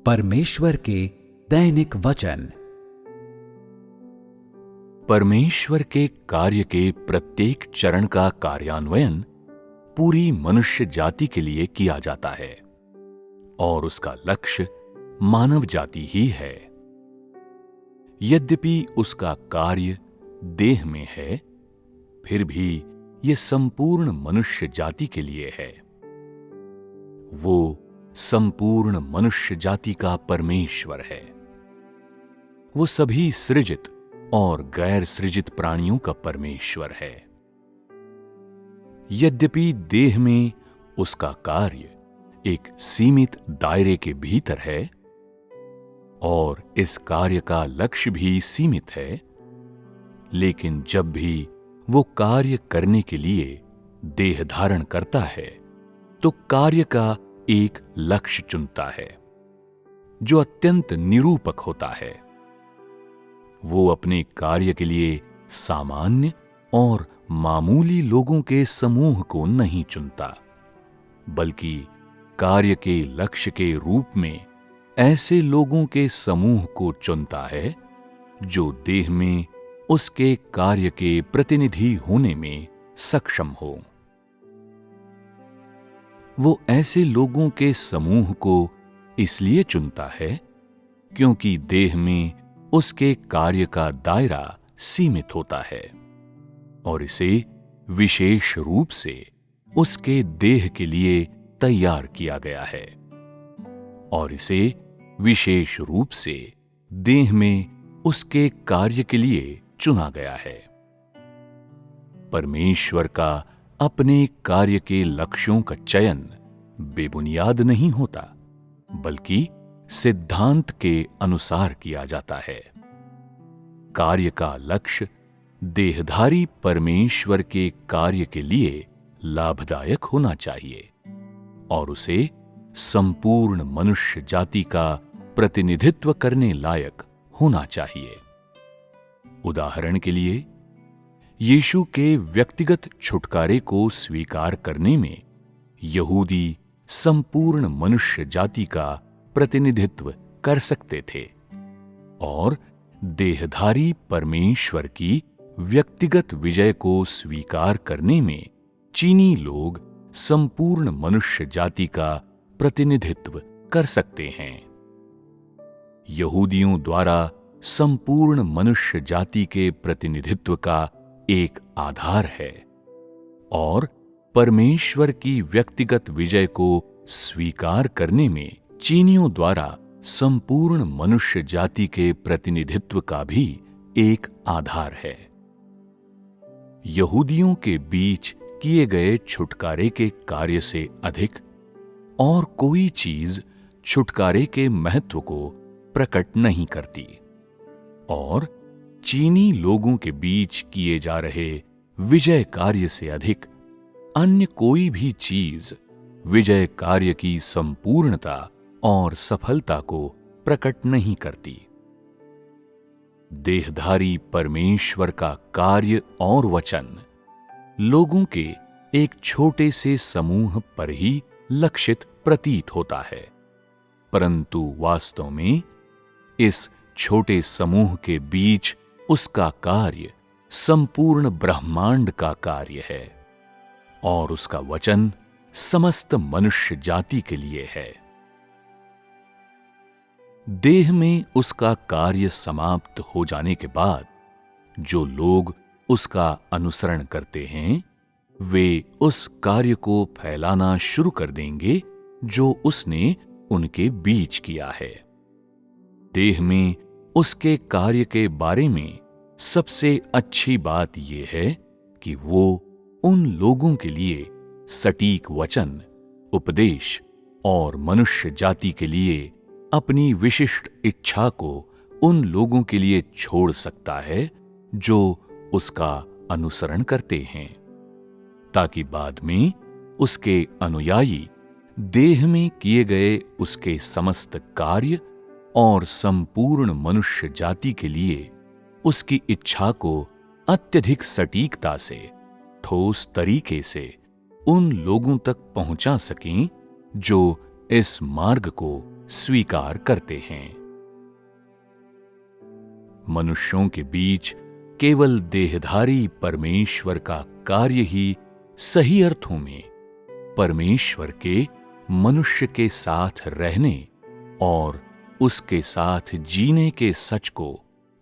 परमेश्वर के दैनिक वचन। परमेश्वर के कार्य के प्रत्येक चरण का कार्यान्वयन पूरी मनुष्य जाति के लिए किया जाता है और उसका लक्ष्य मानव जाति ही है। यद्यपि उसका कार्य देह में है, फिर भी यह संपूर्ण मनुष्य जाति के लिए है। वो संपूर्ण मनुष्य जाति का परमेश्वर है। वो सभी सृजित और गैर सृजित प्राणियों का परमेश्वर है। यद्यपि देह में उसका कार्य एक सीमित दायरे के भीतर है और इस कार्य का लक्ष्य भी सीमित है, लेकिन जब भी वो कार्य करने के लिए देह धारण करता है तो कार्य का एक लक्ष्य चुनता है जो अत्यंत निरूपक होता है। वो अपने कार्य के लिए सामान्य और मामूली लोगों के समूह को नहीं चुनता, बल्कि कार्य के लक्ष्य के रूप में ऐसे लोगों के समूह को चुनता है जो देह में उसके कार्य के प्रतिनिधि होने में सक्षम हो। वो ऐसे लोगों के समूह को इसलिए चुनता है क्योंकि देह में उसके कार्य का दायरा सीमित होता है और इसे विशेष रूप से उसके देह के लिए तैयार किया गया है और इसे विशेष रूप से देह में उसके कार्य के लिए चुना गया है। परमेश्वर का अपने कार्य के लक्ष्यों का चयन बेबुनियाद नहीं होता, बल्कि सिद्धांत के अनुसार किया जाता है। कार्य का लक्ष्य देहधारी परमेश्वर के कार्य के लिए लाभदायक होना चाहिए और उसे संपूर्ण मनुष्य जाति का प्रतिनिधित्व करने लायक होना चाहिए। उदाहरण के लिए, यीशु के व्यक्तिगत छुटकारे को स्वीकार करने में यहूदी संपूर्ण मनुष्य जाति का प्रतिनिधित्व कर सकते थे और देहधारी परमेश्वर की व्यक्तिगत विजय को स्वीकार करने में चीनी लोग संपूर्ण मनुष्य जाति का प्रतिनिधित्व कर सकते हैं। यहूदियों द्वारा संपूर्ण मनुष्य जाति के प्रतिनिधित्व का एक आधार है और परमेश्वर की व्यक्तिगत विजय को स्वीकार करने में चीनियों द्वारा संपूर्ण मनुष्य जाति के प्रतिनिधित्व का भी एक आधार है। यहूदियों के बीच किए गए छुटकारे के कार्य से अधिक और कोई चीज छुटकारे के महत्व को प्रकट नहीं करती और चीनी लोगों के बीच किए जा रहे विजय कार्य से अधिक अन्य कोई भी चीज विजय कार्य की संपूर्णता और सफलता को प्रकट नहीं करती। देहधारी परमेश्वर का कार्य और वचन लोगों के एक छोटे से समूह पर ही लक्षित प्रतीत होता है, परंतु वास्तव में इस छोटे समूह के बीच उसका कार्य संपूर्ण ब्रह्मांड का कार्य है और उसका वचन समस्त मनुष्य जाति के लिए है। देह में उसका कार्य समाप्त हो जाने के बाद जो लोग उसका अनुसरण करते हैं, वे उस कार्य को फैलाना शुरू कर देंगे जो उसने उनके बीच किया है। देह में उसके कार्य के बारे में सबसे अच्छी बात यह है कि वो उन लोगों के लिए सटीक वचन, उपदेश और मनुष्य जाति के लिए अपनी विशिष्ट इच्छा को उन लोगों के लिए छोड़ सकता है जो उसका अनुसरण करते हैं, ताकि बाद में उसके अनुयायी देह में किए गए उसके समस्त कार्य और संपूर्ण मनुष्य जाति के लिए उसकी इच्छा को अत्यधिक सटीकता से, ठोस तरीके से उन लोगों तक पहुंचा सकें जो इस मार्ग को स्वीकार करते हैं। मनुष्यों के बीच केवल देहधारी परमेश्वर का कार्य ही सही अर्थों में परमेश्वर के मनुष्य के साथ रहने और उसके साथ जीने के सच को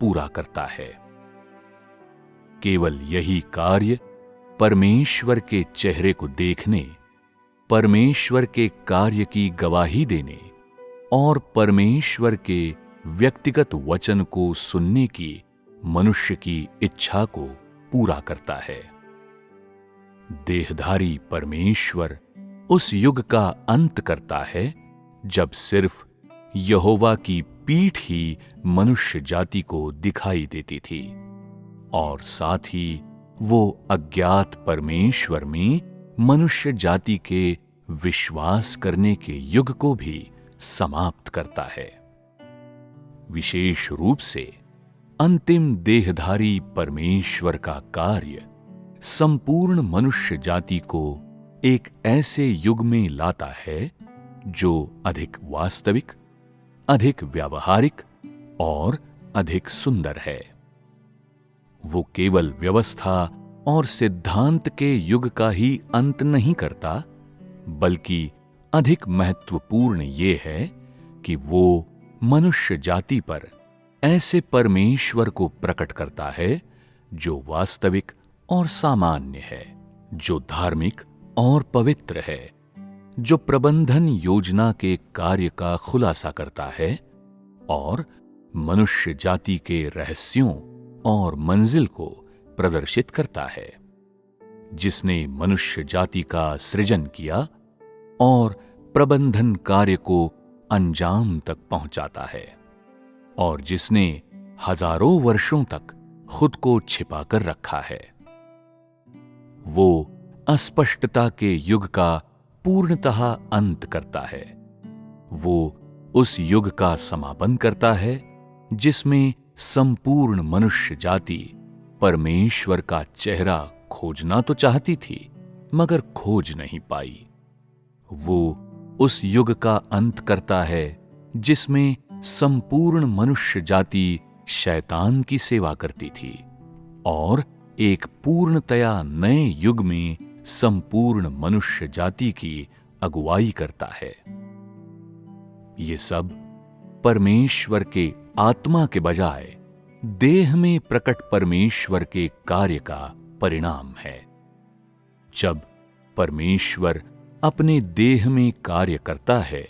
पूरा करता है। केवल यही कार्य परमेश्वर के चेहरे को देखने, परमेश्वर के कार्य की गवाही देने और परमेश्वर के व्यक्तिगत वचन को सुनने की मनुष्य की इच्छा को पूरा करता है। देहधारी परमेश्वर उस युग का अंत करता है जब सिर्फ यहोवा की पीठ ही मनुष्य जाति को दिखाई देती थी और साथ ही वो अज्ञात परमेश्वर में मनुष्य जाति के विश्वास करने के युग को भी समाप्त करता है। विशेष रूप से अंतिम देहधारी परमेश्वर का कार्य संपूर्ण मनुष्य जाति को एक ऐसे युग में लाता है जो अधिक वास्तविक, अधिक व्यावहारिक और अधिक सुंदर है। वो केवल व्यवस्था और सिद्धांत के युग का ही अंत नहीं करता, बल्कि अधिक महत्वपूर्ण ये है कि वो मनुष्य जाति पर ऐसे परमेश्वर को प्रकट करता है जो वास्तविक और सामान्य है, जो धार्मिक और पवित्र है, जो प्रबंधन योजना के कार्य का खुलासा करता है और मनुष्य जाति के रहस्यों और मंजिल को प्रदर्शित करता है, जिसने मनुष्य जाति का सृजन किया और प्रबंधन कार्य को अंजाम तक पहुंचाता है और जिसने हजारों वर्षों तक खुद को छिपा कर रखा है। वो अस्पष्टता के युग का पूर्णतः अंत करता है। वो उस युग का समापन करता है जिसमें संपूर्ण मनुष्य जाति परमेश्वर का चेहरा खोजना तो चाहती थी मगर खोज नहीं पाई। वो उस युग का अंत करता है जिसमें संपूर्ण मनुष्य जाति शैतान की सेवा करती थी और एक पूर्णतया नए युग में संपूर्ण मनुष्य जाति की अगुवाई करता है। ये सब परमेश्वर के आत्मा के बजाय देह में प्रकट परमेश्वर के कार्य का परिणाम है। जब परमेश्वर अपने देह में कार्य करता है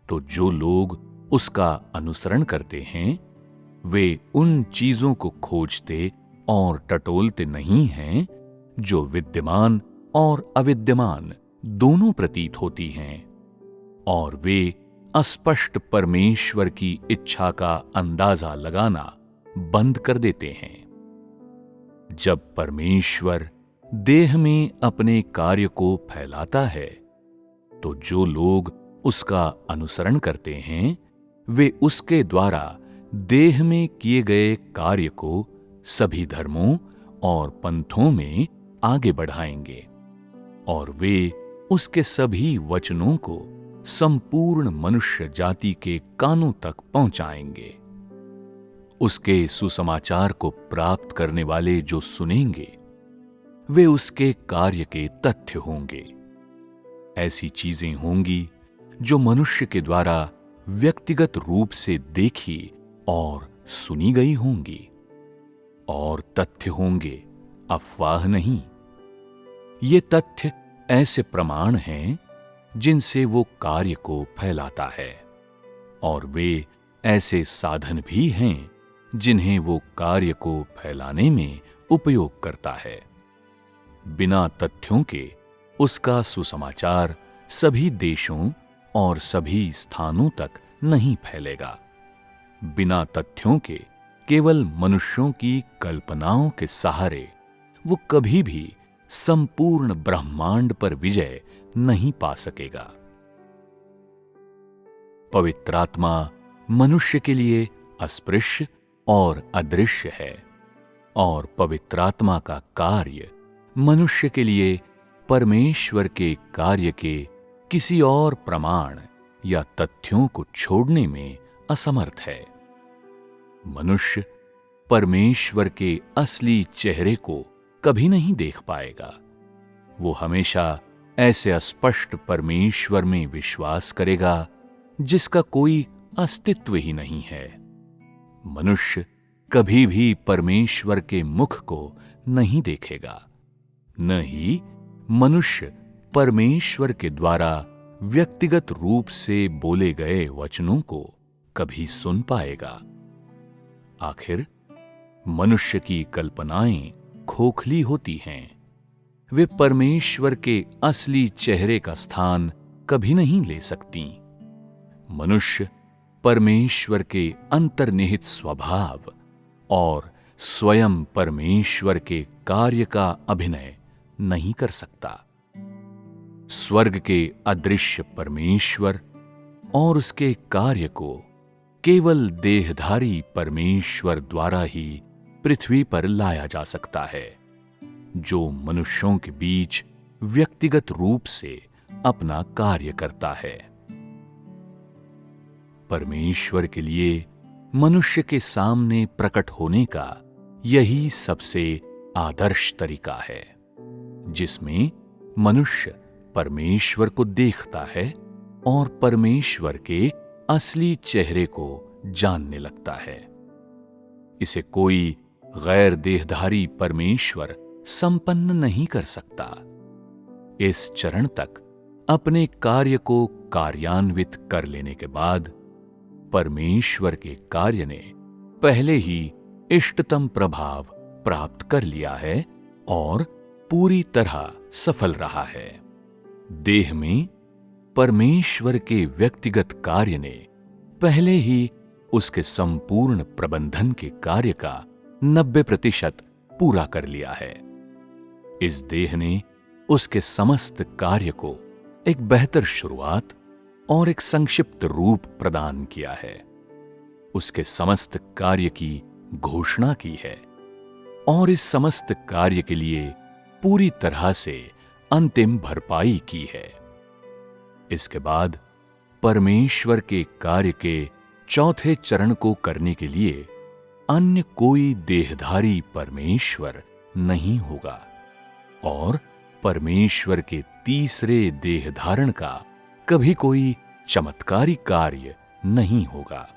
तो जो लोग उसका अनुसरण करते हैं वे उन चीजों को खोजते और टटोलते नहीं हैं जो विद्यमान और अविद्यमान दोनों प्रतीत होती हैं, और वे अस्पष्ट परमेश्वर की इच्छा का अंदाजा लगाना बंद कर देते हैं। जब परमेश्वर देह में अपने कार्य को फैलाता है तो जो लोग उसका अनुसरण करते हैं वे उसके द्वारा देह में किए गए कार्य को सभी धर्मों और पंथों में आगे बढ़ाएंगे और वे उसके सभी वचनों को संपूर्ण मनुष्य जाति के कानों तक पहुंचाएंगे। उसके सुसमाचार को प्राप्त करने वाले जो सुनेंगे वे उसके कार्य के तथ्य होंगे। ऐसी चीजें होंगी जो मनुष्य के द्वारा व्यक्तिगत रूप से देखी और सुनी गई होंगी, और तथ्य होंगे, अफवाह नहीं। ये तथ्य ऐसे प्रमाण हैं जिनसे वो कार्य को फैलाता है, और वे ऐसे साधन भी हैं जिन्हें वो कार्य को फैलाने में उपयोग करता है। बिना तथ्यों के उसका सुसमाचार सभी देशों और सभी स्थानों तक नहीं फैलेगा। बिना तथ्यों के केवल मनुष्यों की कल्पनाओं के सहारे वो कभी भी संपूर्ण ब्रह्मांड पर विजय नहीं पा सकेगा। पवित्र आत्मा मनुष्य के लिए अस्पृश्य और अदृश्य है, और पवित्र आत्मा का कार्य मनुष्य के लिए परमेश्वर के कार्य के किसी और प्रमाण या तथ्यों को छोड़ने में असमर्थ है। मनुष्य परमेश्वर के असली चेहरे को कभी नहीं देख पाएगा। वो हमेशा ऐसे अस्पष्ट परमेश्वर में विश्वास करेगा जिसका कोई अस्तित्व ही नहीं है। मनुष्य कभी भी परमेश्वर के मुख को नहीं देखेगा, न ही मनुष्य परमेश्वर के द्वारा व्यक्तिगत रूप से बोले गए वचनों को कभी सुन पाएगा। आखिर मनुष्य की कल्पनाएं खोखली होती हैं। वे परमेश्वर के असली चेहरे का स्थान कभी नहीं ले सकती। मनुष्य परमेश्वर के अंतर्निहित स्वभाव और स्वयं परमेश्वर के कार्य का अभिनय नहीं कर सकता। स्वर्ग के अदृश्य परमेश्वर और उसके कार्य को केवल देहधारी परमेश्वर द्वारा ही पृथ्वी पर लाया जा सकता है, जो मनुष्यों के बीच व्यक्तिगत रूप से अपना कार्य करता है। परमेश्वर के लिए मनुष्य के सामने प्रकट होने का यही सबसे आदर्श तरीका है, जिसमें मनुष्य परमेश्वर को देखता है और परमेश्वर के असली चेहरे को जानने लगता है। इसे कोई गैर देहधारी परमेश्वर संपन्न नहीं कर सकता। इस चरण तक अपने कार्य को कार्यान्वित कर लेने के बाद परमेश्वर के कार्य ने पहले ही इष्टतम प्रभाव प्राप्त कर लिया है और पूरी तरह सफल रहा है। देह में परमेश्वर के व्यक्तिगत कार्य ने पहले ही उसके संपूर्ण प्रबंधन के कार्य का 90% पूरा कर लिया है। इस देह ने उसके समस्त कार्य को एक बेहतर शुरुआत और एक संक्षिप्त रूप प्रदान किया है। उसके समस्त कार्य की घोषणा की है और इस समस्त कार्य के लिए पूरी तरह से अंतिम भरपाई की है। इसके बाद परमेश्वर के कार्य के चौथे चरण को करने के लिए अन्य कोई देहधारी परमेश्वर नहीं होगा और परमेश्वर के तीसरे देह धारण का कभी कोई चमत्कारी कार्य नहीं होगा।